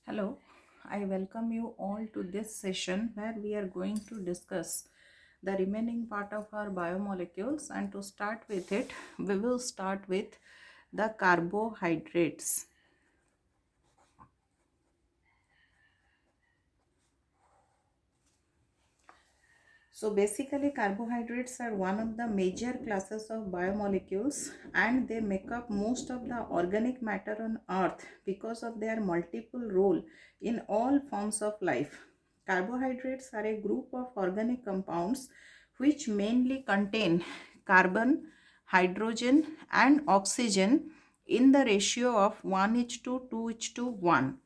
Hello, I welcome you all to this session where we are going to discuss the remaining part of our biomolecules, and to start with it, we will start with the carbohydrates. So basically carbohydrates are one of the major classes of biomolecules, and they make up most of the organic matter on earth because of their multiple role in all forms of life. Carbohydrates are a group of organic compounds which mainly contain carbon, hydrogen and oxygen in the ratio of 1:2 2:1.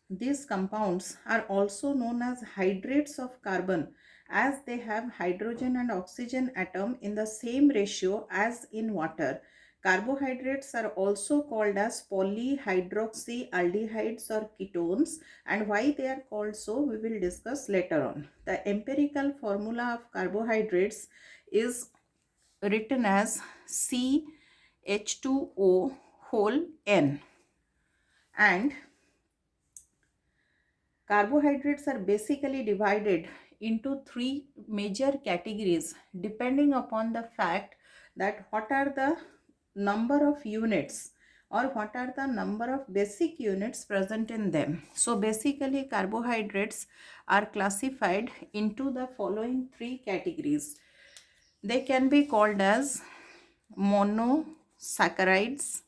These compounds are also known as hydrates of carbon, as they have hydrogen and oxygen atom in the same ratio as in water. Carbohydrates are also called as polyhydroxyaldehydes or ketones, and why they are called so we will discuss later on. The empirical formula of carbohydrates is written as CH2O whole N, and carbohydrates are basically divided into three major categories depending upon the fact that what are the number of units or what are the number of basic units present in them. So basically carbohydrates are classified into the following three categories. They can be called as monosaccharides.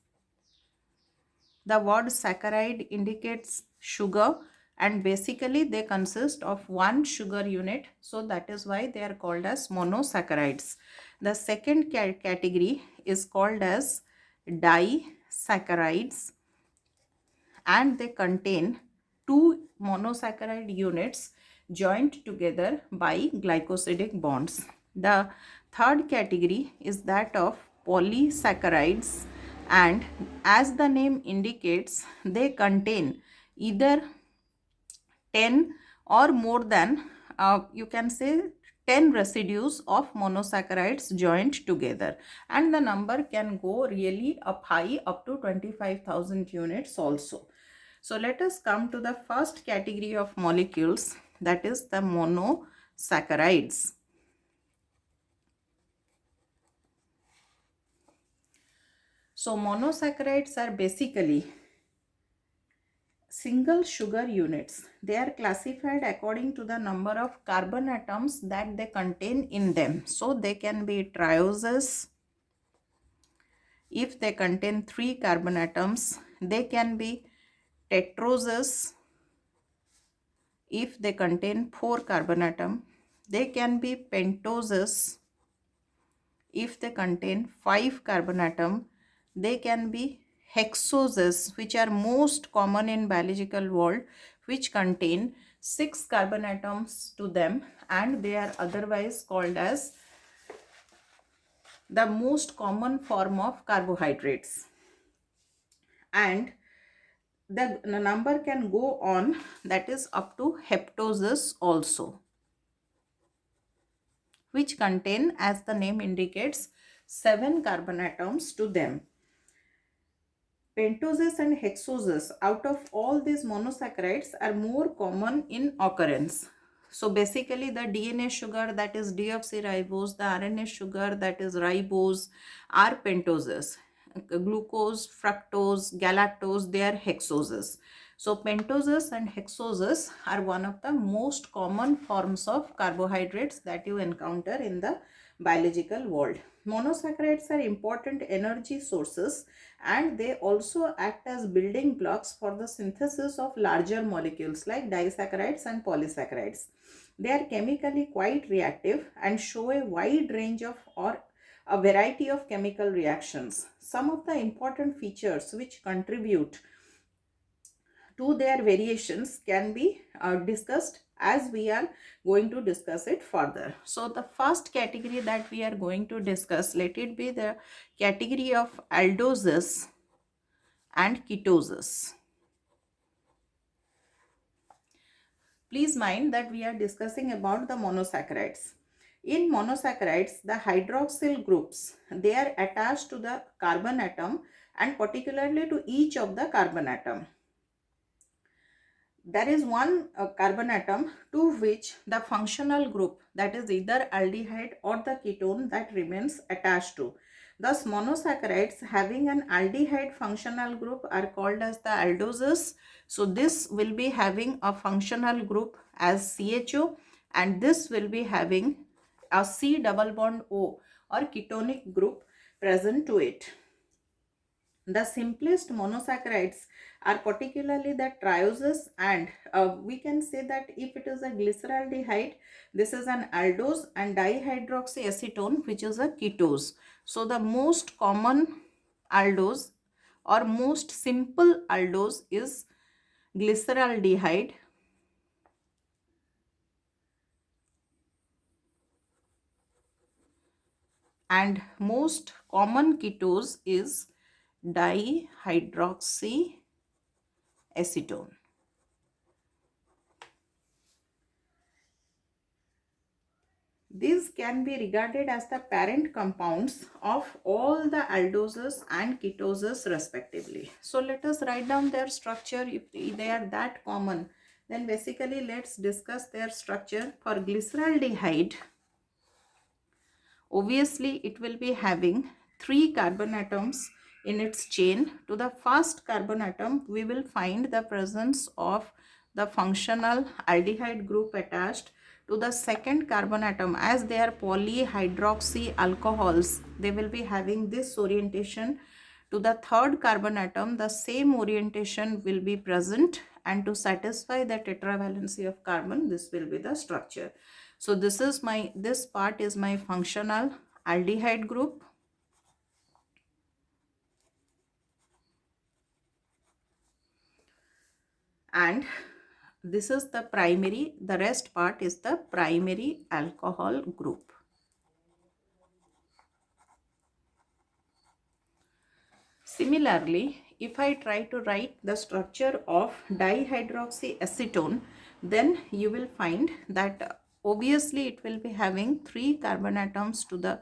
The word saccharide indicates sugar, and basically they consist of one sugar unit, so that is why they are called as monosaccharides. The second category is called as disaccharides, and they contain two monosaccharide units joined together by glycosidic bonds. The third category is that of polysaccharides, and as the name indicates, they contain either 10 or more than you can say 10 residues of monosaccharides joined together, and the number can go really up high up to 25,000 units also. So let us come to the first category of molecules, that is the monosaccharides. So monosaccharides are basically single sugar units. They are classified according to the number of carbon atoms that they contain in them. So they can be trioses if they contain 3 carbon atoms. They can be tetroses if they contain 4 carbon atom. They can be pentoses if they contain 5 carbon atom. They can be hexoses, which are most common in biological world, which contain 6 carbon atoms to them, and they are otherwise called as the most common form of carbohydrates. And the number can go on, that is up to heptoses also, which contain, as the name indicates, 7 carbon atoms to them. Pentoses and hexoses out of all these monosaccharides are more common in occurrence. So basically the DNA sugar, that is deoxyribose, the RNA sugar, that is ribose, are pentoses. Glucose, fructose, galactose, they are hexoses. So pentoses and hexoses are one of the most common forms of carbohydrates that you encounter in the biological world. Monosaccharides are important energy sources, and they also act as building blocks for the synthesis of larger molecules like disaccharides and polysaccharides. They are chemically quite reactive and show a wide range of or a variety of chemical reactions. Some of the important features which contribute to their variations can be discussed as we are going to discuss it further. So the first category that we are going to discuss, let it be the category of aldoses and ketoses. Please mind that we are discussing about the monosaccharides. In monosaccharides, the hydroxyl groups, they are attached to the carbon atom and particularly to each of the carbon atom. there is one carbon atom to which the functional group, that is either aldehyde or the ketone, that remains attached to. Thus, monosaccharides having an aldehyde functional group are called as the aldoses. So, this will be having a functional group as CHO, and this will be having a C double bond O or ketonic group present to it. The simplest monosaccharides are particularly the trioses, and we can say that if it is a glyceraldehyde, this is an aldose, and dihydroxyacetone, which is a ketose. So the most common aldose or most simple aldose is glyceraldehyde, and most common ketose is dihydroxyacetone. These can be regarded as the parent compounds of all the aldoses and ketoses respectively. So let us write down their structure. If they are that common, then basically let's discuss their structure. For glyceraldehyde, obviously it will be having 3 carbon atoms in its chain. To the first carbon atom, we will find the presence of the functional aldehyde group attached. To the second carbon atom, as they are polyhydroxy alcohols, they will be having this orientation. To the third carbon atom, the same orientation will be present, and to satisfy the tetravalency of carbon, this will be the structure. So this part is my functional aldehyde group, and this is the primary, the rest part is the primary alcohol group. Similarly, if I try to write the structure of dihydroxyacetone, then you will find that obviously it will be having 3 carbon atoms to the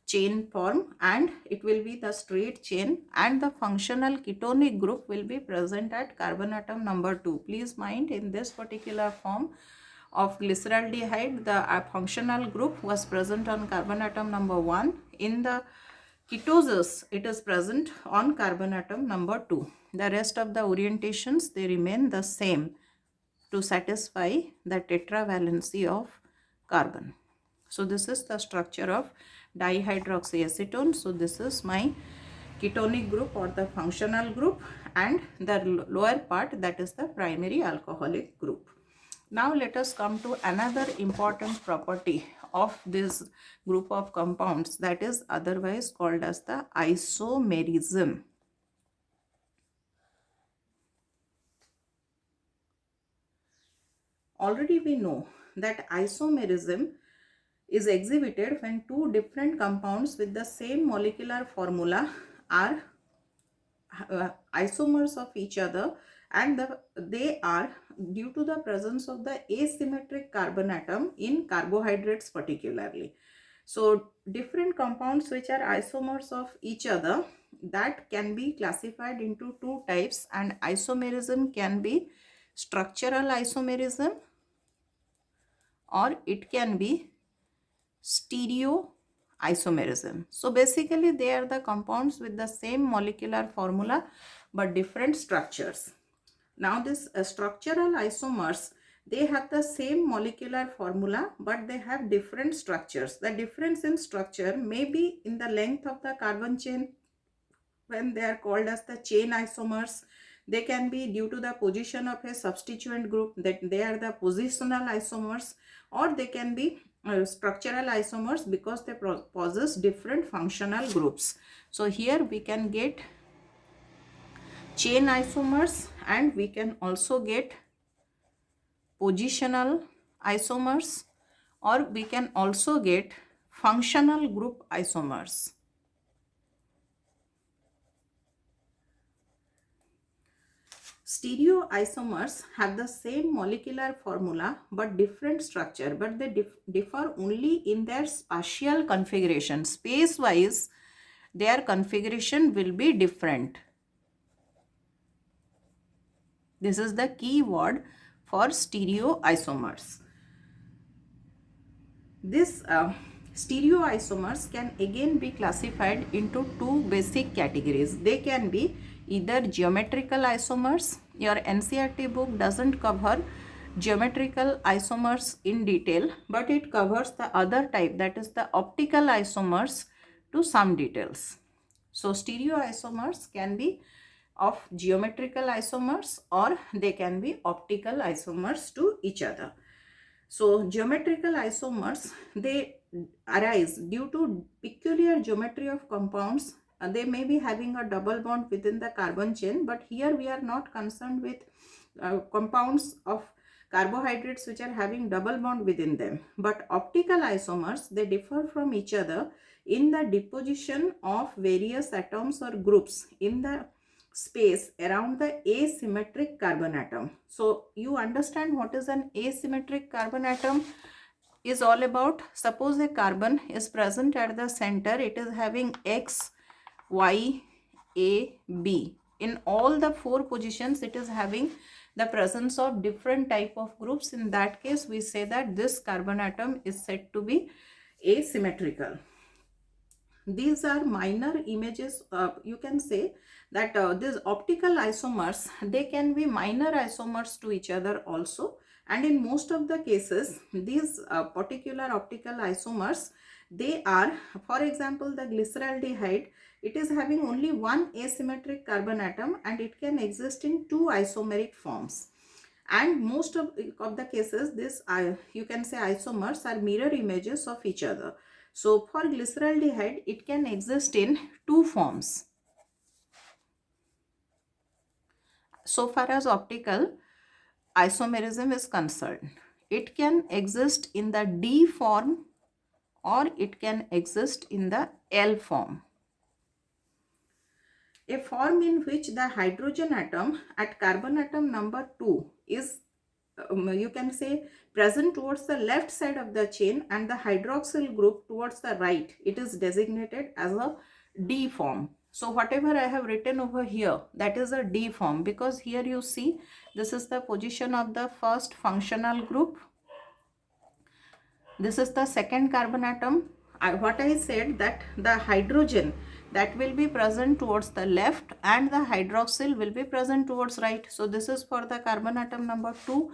chain form, and it will be the straight chain, and the functional ketonic group will be present at carbon atom number 2. Please mind, in this particular form of glyceraldehyde, the functional group was present on carbon atom number 1. In the ketoses, it is present on carbon atom number 2. The rest of the orientations, they remain the same to satisfy the tetravalency of carbon. So this is the structure of dihydroxyacetone. So this is my ketonic group or the functional group, and the lower part, that is the primary alcoholic group. Now let us come to another important property of this group of compounds, that is otherwise called as the isomerism. Already we know that isomerism is exhibited when two different compounds with the same molecular formula are isomers of each other, and they are due to the presence of the asymmetric carbon atom in carbohydrates particularly. So different compounds which are isomers of each other, that can be classified into two types, and isomerism can be structural isomerism or it can be stereoisomerism. So basically they are the compounds with the same molecular formula but different structures. Now this structural isomers, they have the same molecular formula but they have different structures. The difference in structure may be in the length of the carbon chain, when they are called as the chain isomers. They can be due to the position of a substituent group, that they are the positional isomers, or they can be structural isomers because they possess different functional groups. So here we can get chain isomers and we can also get positional isomers, or we can also get functional group isomers. Stereoisomers have the same molecular formula but different structure, but they differ only in their spatial configuration. Space wise, their configuration will be different. This is the key word for stereoisomers. This stereoisomers can again be classified into two basic categories. They can be either geometrical isomers. Your NCERT book doesn't cover geometrical isomers in detail, but it covers the other type, that is the optical isomers, to some details. So stereoisomers can be of geometrical isomers or they can be optical isomers to each other. So geometrical isomers, they arise due to peculiar geometry of compounds. They may be having a double bond within the carbon chain, but here we are not concerned with compounds of carbohydrates which are having double bond within them. But optical isomers, they differ from each other in the deposition of various atoms or groups in the space around the asymmetric carbon atom. So you understand what is an asymmetric carbon atom is all about. Suppose a carbon is present at the center, it is having X, Y, A, B. In all the four positions, it is having the presence of different type of groups. In that case, we say that this carbon atom is said to be asymmetrical. These are minor images. You can say that these optical isomers, they can be minor isomers to each other also, and in most of the cases these particular optical isomers, they are, for example, the glyceraldehyde, it is having only one asymmetric carbon atom and it can exist in two isomeric forms. And most of the cases, this you can say isomers are mirror images of each other. So for glyceraldehyde, it can exist in two forms. So far as optical isomerism is concerned, it can exist in the D form or it can exist in the L form. A form in which the hydrogen atom at carbon atom number 2 is you can say present towards the left side of the chain and the hydroxyl group towards the right, it is designated as a D form. So whatever I have written over here, that is a D form, because here you see this is the position of the first functional group. This is the second carbon atom. What I said, that the hydrogen that will be present towards the left and the hydroxyl will be present towards right. So this is for the carbon atom number 2,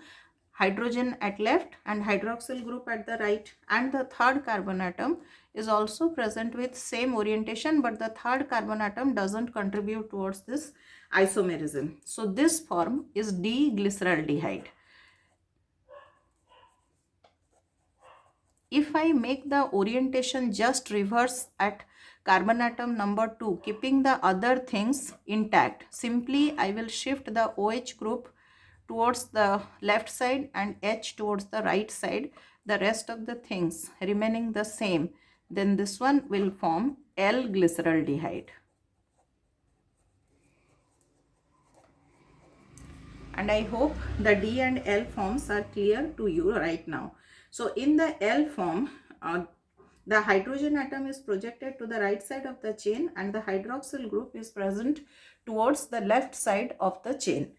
hydrogen at left and hydroxyl group at the right, and the third carbon atom is also present with same orientation, but the third carbon atom doesn't contribute towards this isomerism. So this form is D-glyceraldehyde. If I make the orientation just reverse at carbon atom number 2, keeping the other things intact, simply I will shift the OH group towards the left side and H towards the right side, the rest of the things remaining the same, then this one will form L-glyceraldehyde. And I hope the D and L forms are clear to you right now. So in the L form, the hydrogen atom is projected to the right side of the chain and the hydroxyl group is present towards the left side of the chain.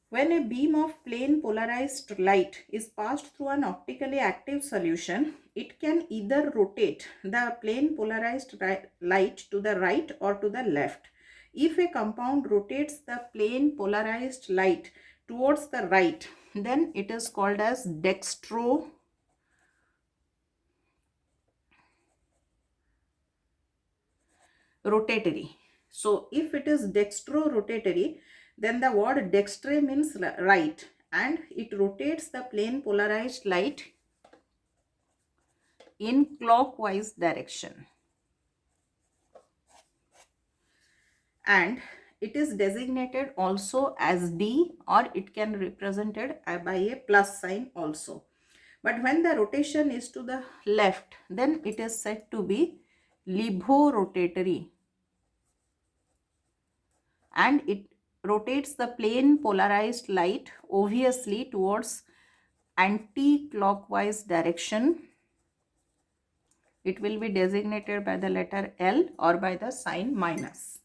When a beam of plain polarized light is passed through an optically active solution, it can either rotate the plain polarized light to the right or to the left. If a compound rotates the plane polarized light towards the right, then it is called as dextrorotatory. So if it is dextrorotatory, then the word dextre means right, and it rotates the plane polarized light in clockwise direction. And it is designated also as D, or it can be represented by a plus sign also. But when the rotation is to the left, then it is said to be levorotatory, and it rotates the plane polarized light obviously towards anti-clockwise direction. It will be designated by the letter L or by the sign minus.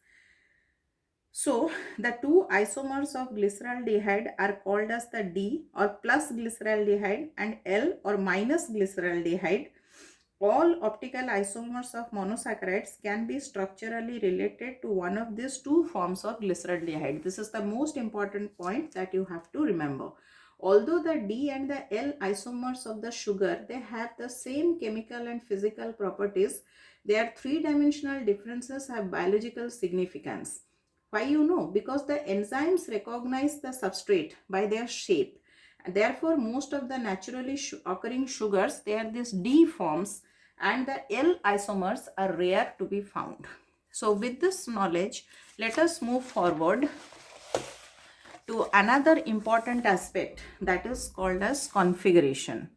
So the two isomers of glyceraldehyde are called as the D or plus glyceraldehyde and L or minus glyceraldehyde. All optical isomers of monosaccharides can be structurally related to one of these two forms of glyceraldehyde. This is the most important point that you have to remember. Although the D and the L isomers of the sugar, they have the same chemical and physical properties, their three-dimensional differences have biological significance. Why you know? Because the enzymes recognize the substrate by their shape. Therefore, most of the naturally occurring sugars, they are these D forms, and the L isomers are rare to be found. So with this knowledge, let us move forward to another important aspect that is called as configuration.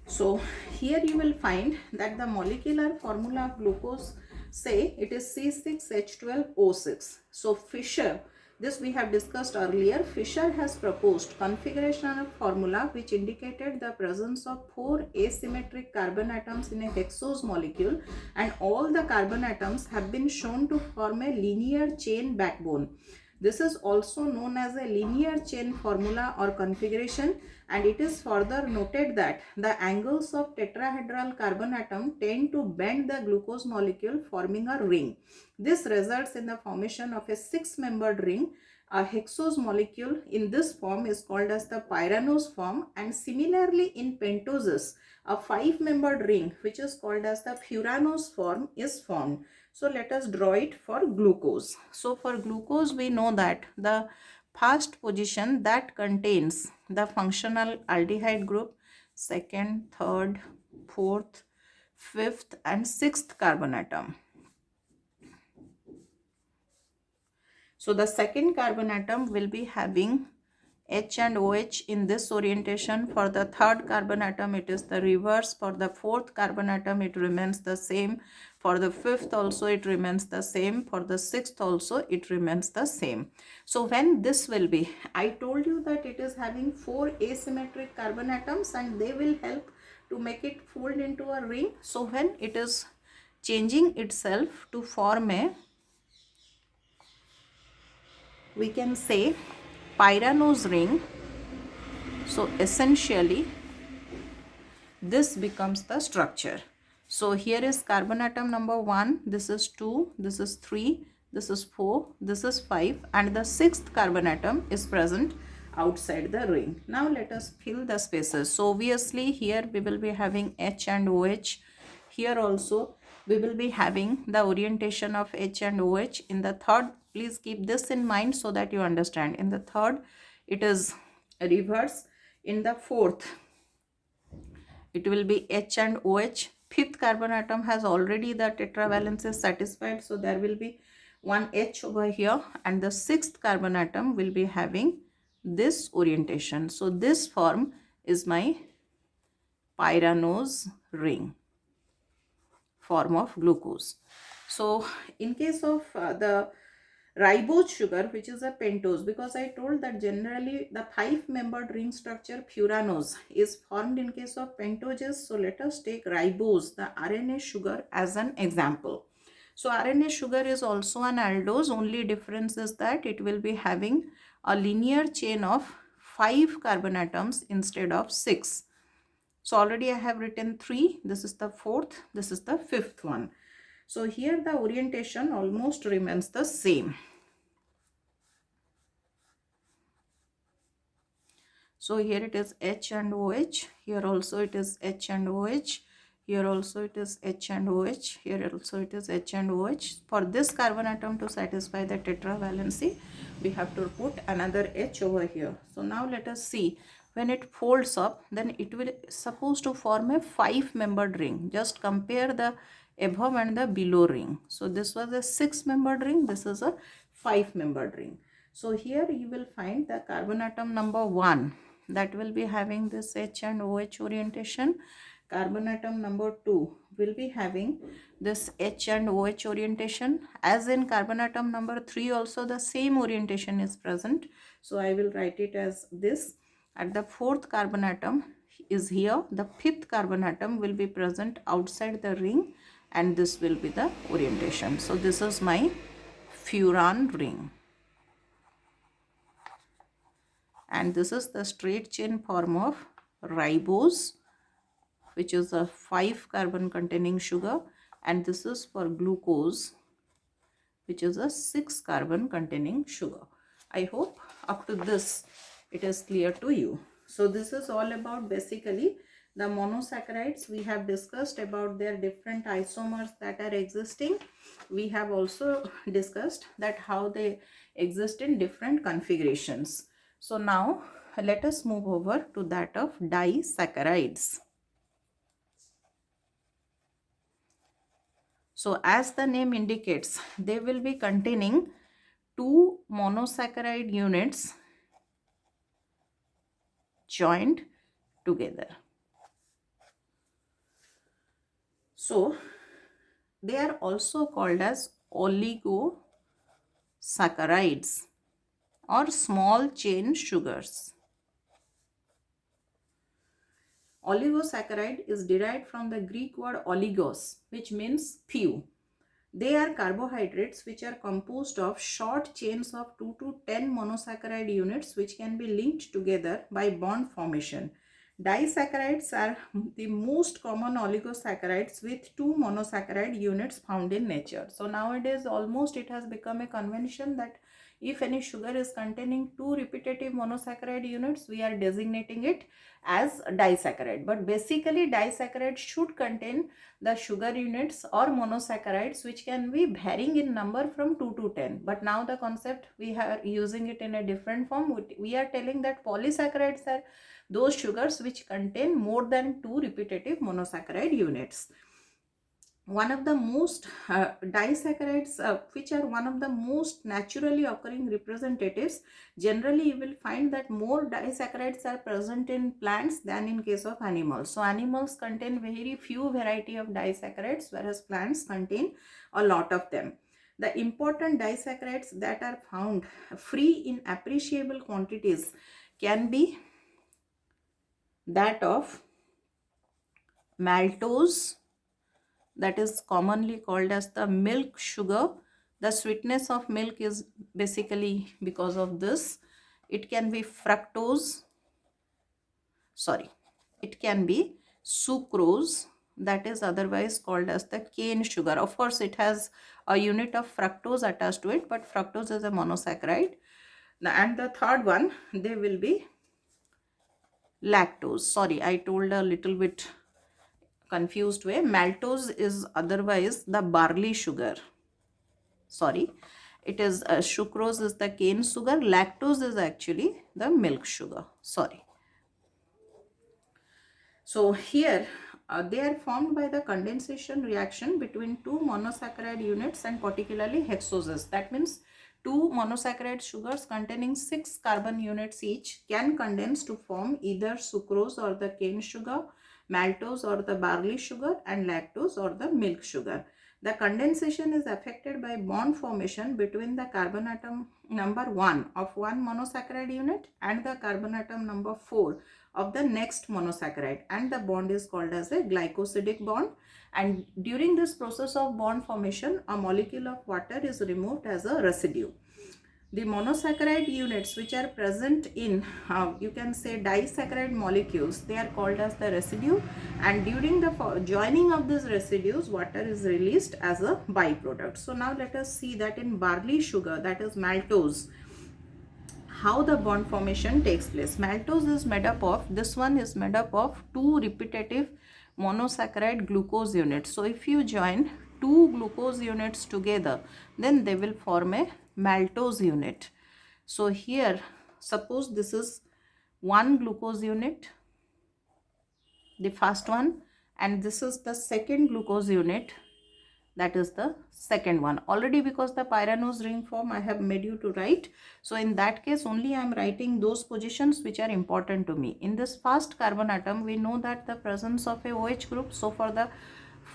So here you will find that the molecular formula of glucose, say it is C6H12O6. So Fischer, this we have discussed earlier, Fischer has proposed configuration of formula which indicated the presence of 4 asymmetric carbon atoms in a hexose molecule, and all the carbon atoms have been shown to form a linear chain backbone. This is also known as a linear chain formula or configuration, and it is further noted that the angles of tetrahedral carbon atom tend to bend the glucose molecule, forming a ring. This results in the formation of a six-membered ring. A hexose molecule in this form is called as the pyranose form, and similarly in pentoses, a five-membered ring which is called as the furanose form is formed. So let us draw it for glucose. So for glucose, we know that the first position that contains the functional aldehyde group, second, third, fourth, fifth and sixth carbon atom. So the second carbon atom will be having H and OH in this orientation. For the third carbon atom, it is the reverse. For the fourth carbon atom, it remains the same. For the fifth also, it remains the same. For the sixth also, it remains the same. So when this will be, I told you that it is having 4 asymmetric carbon atoms and they will help to make it fold into a ring. So when it is changing itself to form a, we can say, pyranose ring, so essentially this becomes the structure. So here is carbon atom number 1, this is 2, this is 3, this is 4, this is 5, and the sixth carbon atom is present outside the ring. Now let us fill the spaces. So obviously here we will be having H and OH. Here also we will be having the orientation of H and OH. In the third, please keep this in mind so that you understand. In the third, it is reverse. In the fourth, it will be H and OH. Fifth carbon atom has already the tetravalence is satisfied, so there will be one H over here, and the sixth carbon atom will be having this orientation. So this form is my pyranose ring form of glucose. So in case of the ribose sugar, which is a pentose, because I told that generally the 5-membered ring structure furanose is formed in case of pentoses. So let us take ribose, the RNA sugar, as an example. So RNA sugar is also an aldose, only difference is that it will be having a linear chain of 5 carbon atoms instead of 6. So already I have written 3, this is the fourth, this is the fifth one. So here the orientation almost remains the same. So here it is H and OH, here also it is H and OH, here also it is H and OH, here also it is H and OH. For this carbon atom to satisfy the tetravalency, we have to put another H over here. So now let us see, when it folds up, then it will supposed to form a 5-membered ring. Just compare the above and the below ring. So this was a 6-membered ring, this is a 5-membered ring. So here you will find the carbon atom number 1, that will be having this H and OH orientation. Carbon atom number 2 will be having this H and OH orientation. As in carbon atom number 3 also the same orientation is present. So I will write it as this. At the fourth carbon atom, is here, the fifth carbon atom will be present outside the ring, and this will be the orientation. So this is my furan ring, and this is the straight chain form of ribose, which is a 5 carbon containing sugar, and this is for glucose, which is a 6 carbon containing sugar. I hope up to this it is clear to you. So this is all about basically the monosaccharides. We have discussed about their different isomers that are existing. We have also discussed that how they exist in different configurations. So now let us move over to that of disaccharides. So as the name indicates, they will be containing two monosaccharide units joined together. So they are also called as oligosaccharides or small chain sugars. Oligosaccharide is derived from the Greek word oligos, which means few. They are carbohydrates which are composed of short chains of 2 to 10 monosaccharide units which can be linked together by bond formation. Disaccharides are the most common oligosaccharides with 2 monosaccharide units found in nature. So nowadays almost it has become a convention that if any sugar is containing 2 repetitive monosaccharide units, we are designating it as disaccharide. But basically disaccharide should contain the sugar units or monosaccharides which can be varying in number from 2 to 10. But now the concept we are using it in a different form. We are telling that polysaccharides are those sugars which contain more than 2 repetitive monosaccharide units. One of the most disaccharides which are one of the most naturally occurring representatives, generally you will find that more disaccharides are present in plants than in case of animals. So animals contain very few variety of disaccharides, whereas plants contain a lot of them. The important disaccharides that are found free in appreciable quantities can be that of maltose, that is commonly called as the milk sugar. The sweetness of milk is basically because of this. It can be fructose, it can be sucrose, that is otherwise called as the cane sugar. Of course it has a unit of fructose attached to it, but fructose is a monosaccharide. And the third one, they will be lactose. I told a little bit confused way. Maltose is otherwise the barley sugar. It is sucrose is the cane sugar. Lactose is actually the milk sugar. So here they are formed by the condensation reaction between two monosaccharide units and particularly hexoses. That means two monosaccharide sugars containing 6 carbon units each can condense to form either sucrose or the cane sugar, maltose or the barley sugar, and lactose or the milk sugar. The condensation is affected by bond formation between the carbon atom number 1 of one monosaccharide unit and the carbon atom number 4 of the next monosaccharide, and the bond is called as a glycosidic bond. And during this process of bond formation, a molecule of water is removed as a residue. The monosaccharide units which are present in you can say disaccharide molecules, they are called as the residue, and during the joining of these residues, water is released as a byproduct. So now let us see that in barley sugar, that is maltose, how the bond formation takes place. Maltose is made up of, this one is made up of 2 repetitive monosaccharide glucose units. So if you join 2 glucose units together, then they will form a maltose unit. So here suppose this is one glucose unit, the first one, and this is the second glucose unit, that is the second one. Already because the pyranose ring form I have made you to write, so in that case only I am writing those positions which are important to me. In this first carbon atom, we know that the presence of a OH group. So for the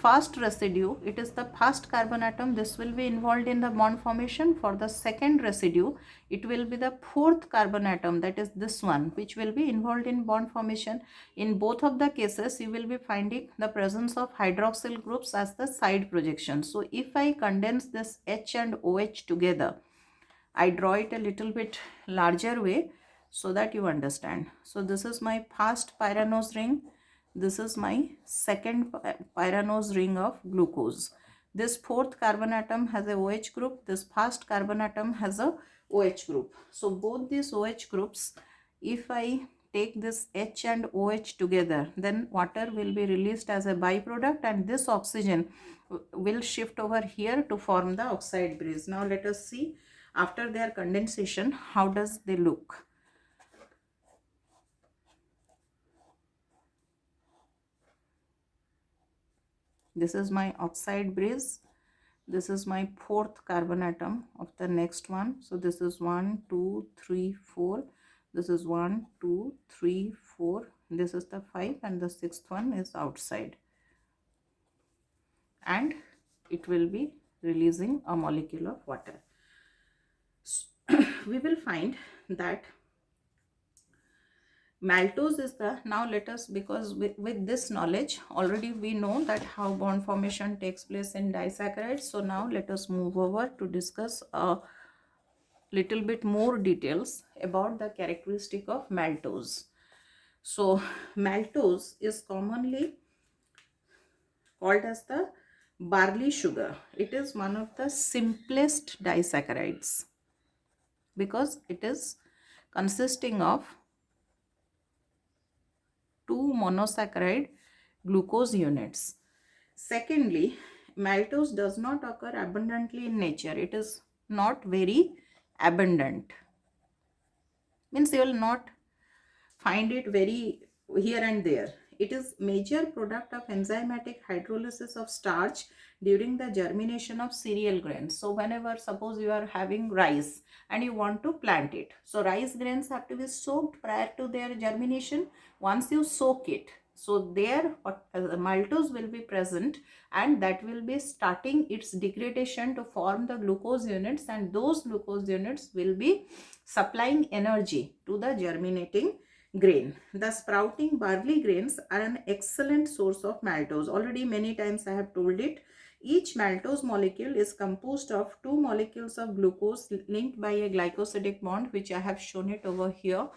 first residue, it is the first carbon atom, this will be involved in the bond formation. For the second residue, it will be the fourth carbon atom, that is this one, which will be involved in bond formation. In both of the cases, you will be finding the presence of hydroxyl groups as the side projection. So if I condense this H and OH together, I draw it a little bit larger way so that you understand. So this is my first pyranose ring. This is my second pyranose ring of glucose. This fourth carbon atom has a OH group. This first carbon atom has a OH group. So both these OH groups, if I take this H and OH together, then water will be released as a byproduct, and this oxygen will shift over here to form the oxide breeze. Now let us see after their condensation how does they look. This is my oxide breeze. This is my fourth carbon atom of the next one. So this is 1 2 3 4. This is 1 2 3 4. This is the 5, and the sixth one is outside, and it will be releasing a molecule of water. We will find that maltose is the, now let us, because with this knowledge already we know that how bond formation takes place in disaccharides. So now let us move over to discuss a little bit more details about the characteristic of maltose. So maltose is commonly called as the barley sugar. It is one of the simplest disaccharides because it is consisting of two monosaccharide glucose units. Secondly, maltose does not occur abundantly in nature. It is not very abundant. Means you will not find it very here and there. It is major product of enzymatic hydrolysis of starch during the germination of cereal grains. So whenever suppose you are having rice and you want to plant it, so rice grains have to be soaked prior to their germination. Once you soak it, so there maltose will be present, and that will be starting its degradation to form the glucose units, and those glucose units will be supplying energy to the germinating grain. The sprouting barley grains are an excellent source of maltose. Already many times I have told it. Each maltose molecule is composed of two molecules of glucose linked by a glycosidic bond, which I have shown it over here.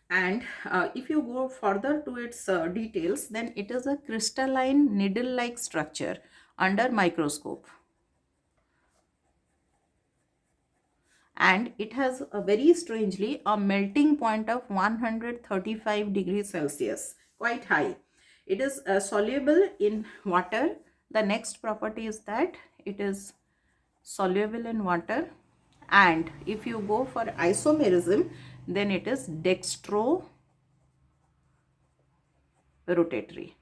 And if you go further to its details, then it is a crystalline needle-like structure under microscope. And it has a very strangely a melting point of 135 degrees Celsius, quite high. It is soluble in water. The next property is that it is soluble in water, and if you go for isomerism, then it is dextro rotatory.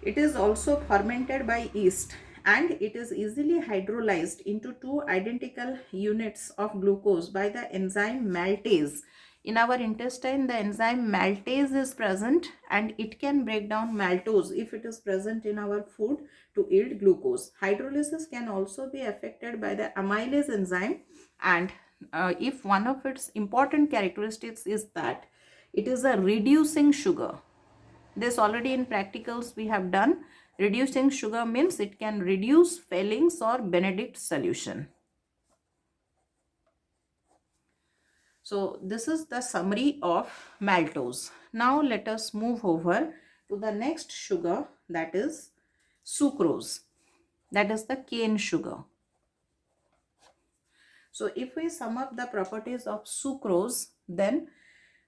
It is also fermented by yeast, and it is easily hydrolyzed into two identical units of glucose by the enzyme maltase. In our intestine, the enzyme maltase is present, and it can break down maltose if it is present in our food to yield glucose. Hydrolysis can also be affected by the amylase enzyme, and if one of its important characteristics is that it is a reducing sugar. This already in practicals we have done. Reducing sugar means it can reduce Felling's or Benedict solution. So this is the summary of maltose. Now let us move over to the next sugar, that is sucrose. That is the cane sugar. So if we sum up the properties of sucrose, then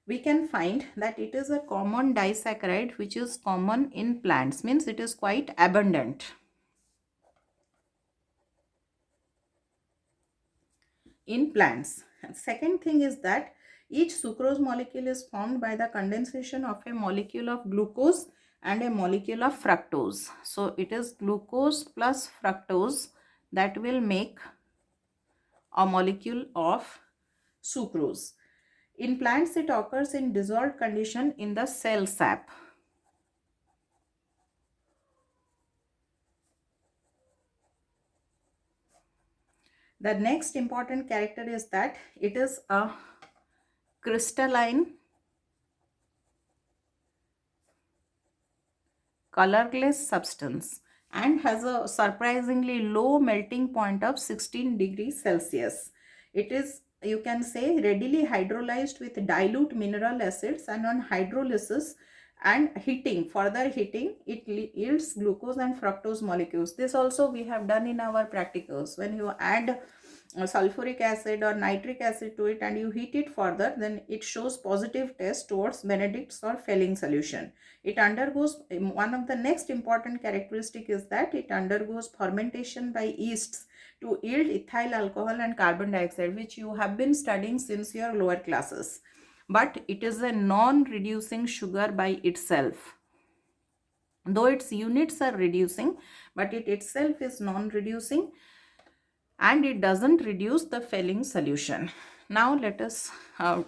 we can find that it is a common disaccharide which is common in plants, means it is quite abundant in plants. Second thing is that each sucrose molecule is formed by the condensation of a molecule of glucose and a molecule of fructose. So it is glucose plus fructose that will make a molecule of sucrose. In plants, it occurs in dissolved condition in the cell sap. The next important character is that it is a crystalline, colorless substance and has a surprisingly low melting point of 16 degrees Celsius. It is, you can say, readily hydrolyzed with dilute mineral acids, and on hydrolysis and heating, further heating, it yields glucose and fructose molecules. This also we have done in our practicals. When you add sulfuric acid or nitric acid to it and you heat it further, then it shows positive test towards Benedict's or Fehling solution. It undergoes, one of the next important characteristic is that it undergoes fermentation by yeasts to yield ethyl alcohol and carbon dioxide, which you have been studying since your lower classes. But it is a non-reducing sugar by itself. Though its units are reducing, but it itself is non-reducing and it doesn't reduce the Fehling solution. Now let us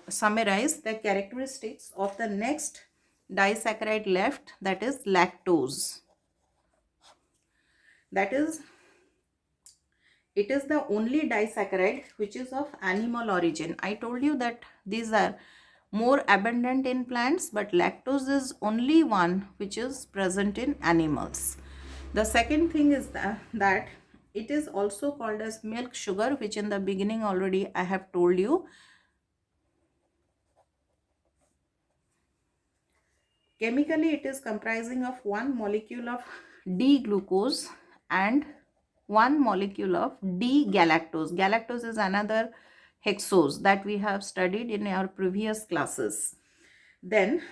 summarize the characteristics of the next disaccharide left, that is lactose. That is, it is the only disaccharide which is of animal origin. I told you that these are more abundant in plants, but lactose is only one which is present in animals. The second thing is that it is also called as milk sugar, which in the beginning already I have told you. Chemically, it is comprising of one molecule of D-glucose and one molecule of D-galactose. Galactose is another hexose that we have studied in our previous classes. Then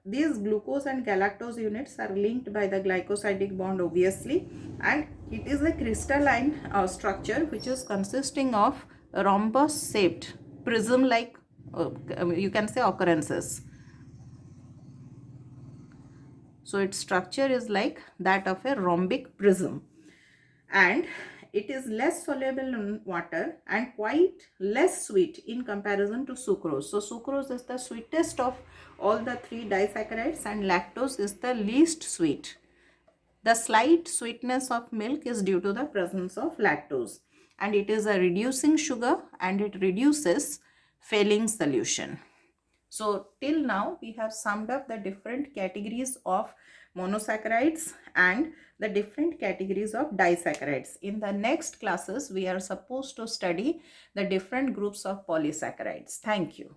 these glucose and galactose units are linked by the glycosidic bond, obviously, and it is a crystalline structure which is consisting of rhombus shaped prism like you can say occurrences. So its structure is like that of a rhombic prism, and it is less soluble in water and quite less sweet in comparison to sucrose. So sucrose is the sweetest of all the three disaccharides and lactose is the least sweet. The slight sweetness of milk is due to the presence of lactose, and it is a reducing sugar and it reduces Fehling solution. So till now we have summed up the different categories of monosaccharides and the different categories of disaccharides. In the next classes we are supposed to study the different groups of polysaccharides. Thank you.